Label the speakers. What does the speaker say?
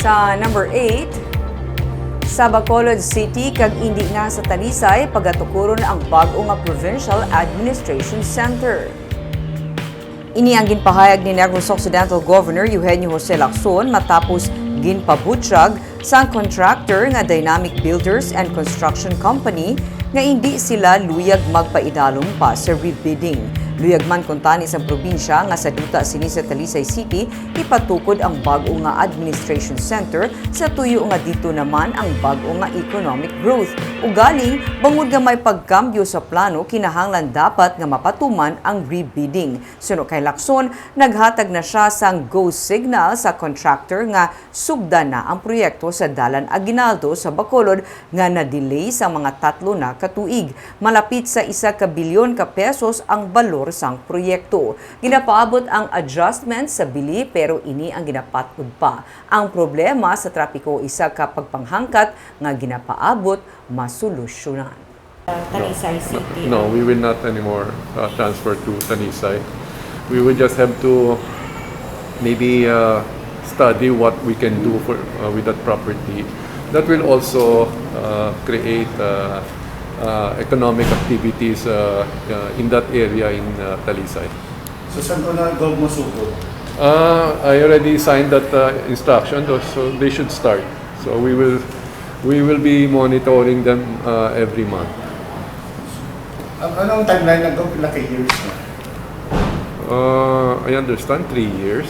Speaker 1: Sa number 8, sa Bacolod City kag indi nga sa Talisay pagatukuron ang bag-o nga Provincial Administration Center. Ini ang ginpahayag ni Negros Occidental Governor Eugenio Jose Lacson matapos ginpabutyag sa contractor nga Dynamic Builders and Construction Company nga hindi sila luyag magpaidalom pa sa rebidding. Luyag man kuntani sa probinsya nga sa duta sini sa Talisay City ipatukod ang bag-o nga administration center sa tuyo nga dito naman ang bag-o nga economic growth. Ugaling bangod nga may pagkambyo sa plano kinahanglan dapat nga mapatuman ang rebidding. Suno kay Lacson, naghatag na siya sang go signal sa contractor nga sugdan na ang proyekto sa Dalan Aguinaldo sa Bacolod nga na-delay sa mga 3 na katuig. Malapit sa 1 bilyon ka pesos ang balor sang proyekto. Ginapaabot ang adjustment sa bili pero ini ang ginapatod pa. Ang problema sa trapiko isa ka pagpanghangkat nga ginapaabot masolusyonan.
Speaker 2: Talisay City.
Speaker 3: No, we will not anymore transfer to Talisay. We will just have to maybe study what we can do with that property. That will also create economic activities in that area in Talisay.
Speaker 4: So saan ko na gold mo sugod?
Speaker 3: I already signed that instruction, so they should start. So we will be monitoring them every month.
Speaker 4: Anong timeline na gold? Ilang years na?
Speaker 3: I understand 3 years.